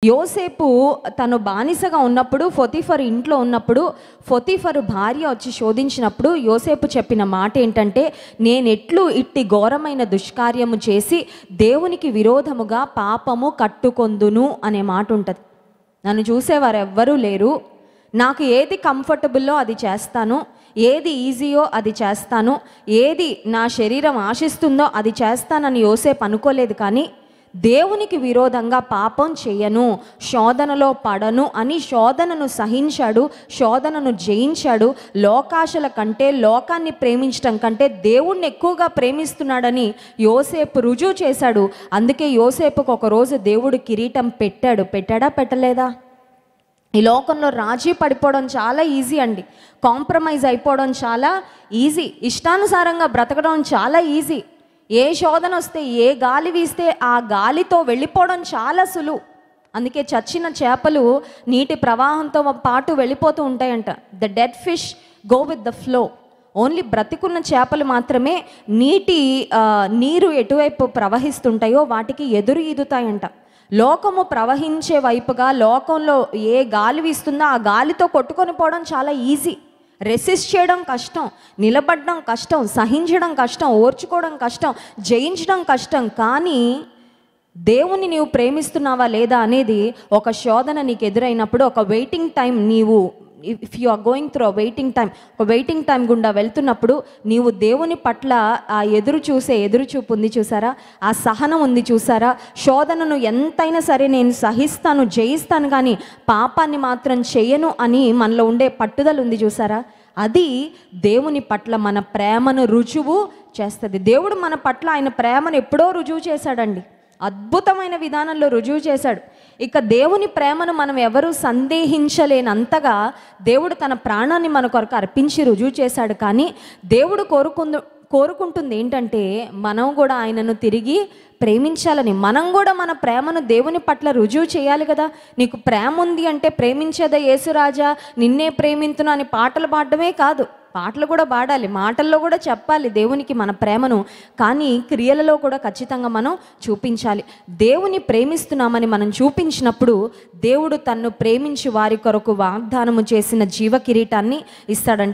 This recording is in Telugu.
యోసేపు తను బానిసగా ఉన్నప్పుడు పొతిఫరు ఇంట్లో ఉన్నప్పుడు పొతిఫరు భార్య వచ్చి శోధించినప్పుడు యోసేపు చెప్పిన మాట ఏంటంటే, నేనెట్లు ఇట్టి ఘోరమైన దుష్కార్యము చేసి దేవునికి విరోధముగా పాపము కట్టుకొందును అనే మాట ఉంటుంది. నన్ను చూసేవారు ఎవ్వరూ లేరు, నాకు ఏది కంఫర్టబుల్లో అది చేస్తాను, ఏది ఈజీయో అది చేస్తాను, ఏది నా శరీరం ఆశిస్తుందో అది చేస్తానని యోసేపు అనుకోలేదు. కానీ దేవునికి విరోధంగా పాపం చేయను, శోధనలో పడను అని శోధనను సహించాడు, శోధనను జయించాడు. లోకాశల కంటే, లోకాన్ని ప్రేమించడం కంటే దేవుణ్ణి ఎక్కువగా ప్రేమిస్తున్నాడని యోసేపు రుజువు చేశాడు. అందుకే యోసేపుకు ఒకరోజు దేవుడు కిరీటం పెట్టాడా పెట్టలేదా? ఈ లోకంలో రాజీ పడిపోవడం చాలా ఈజీ అండి, కాంప్రమైజ్ అయిపోవడం చాలా ఈజీ, ఇష్టానుసారంగా బ్రతకడం చాలా ఈజీ. ఏ శోధన వస్తే, ఏ గాలి వీస్తే ఆ గాలితో వెళ్ళిపోవడం చాలా సులువు. అందుకే చచ్చిన చేపలు నీటి ప్రవాహంతో పాటు వెళ్ళిపోతూ ఉంటాయంట. The dead fish go with the flow. Only బ్రతికున్న చేపలు మాత్రమే నీరు ఎటువైపు ప్రవహిస్తుంటాయో వాటికి ఎదురు ఈదుతాయంట. లోకము ప్రవహించే వైపుగా లోకంలో ఏ గాలి వీస్తుందో ఆ గాలితో కొట్టుకొని పోవడం చాలా ఈజీ. రెసిస్ట్ చేయడం కష్టం, నిలబడడం కష్టం, సహించడం కష్టం, ఓర్చుకోవడం కష్టం, జయించడం కష్టం. కానీ దేవుని నీవు ప్రేమిస్తున్నావా లేదా అనేది ఒక శోధన నీకు ఎదురైనప్పుడు, ఒక వెయిటింగ్ టైం, నీవు if you are going through waiting time, ఒక వెయిటింగ్ టైం గుండా వెళ్తున్నప్పుడు నీవు దేవుని పట్ల ఆ ఎదురుచూపు ఉంది చూసారా, ఆ సహనం ఉంది చూసారా, శోధనను ఎంతైనా సరే నేను సహిస్తాను, జయిస్తాను, కానీ పాపాన్ని మాత్రం చేయను అని మనలో ఉండే పట్టుదల ఉంది చూసారా, అది దేవుని పట్ల మన ప్రేమను రుజువు చేస్తుంది. దేవుడు మన పట్ల ఆయన ప్రేమను ఎప్పుడో రుజువు చేశాడండి, అద్భుతమైన విధానంలో రుజువు చేశాడు. ఇక దేవుని ప్రేమను మనం ఎవరూ సందేహించలేనంతగా దేవుడు తన ప్రాణాన్ని మన కొరకు అర్పించి రుజువు చేశాడు. కానీ దేవుడు కోరుకుంటుంది ఏంటంటే, మనం కూడా ఆయనను తిరిగి ప్రేమించాలని. మనం కూడా మన ప్రేమను దేవుని పట్ల రుజువు చేయాలి కదా. నీకు ప్రేమ ఉంది అంటే ప్రేమించేదా యేసురాజా నిన్నే ప్రేమింతును అని పాటలు పాడడమే కాదు, పాటలు కూడా పాడాలి, మాటల్లో కూడా చెప్పాలి దేవునికి మన ప్రేమను, కానీ క్రియలలో కూడా ఖచ్చితంగా మనం చూపించాలి. దేవుని ప్రేమిస్తున్నామని మనం చూపించినప్పుడు దేవుడు తన్ను ప్రేమించి వారి కొరకు వాగ్దానము చేసిన జీవ కిరీటాన్ని ఇస్తాడంట.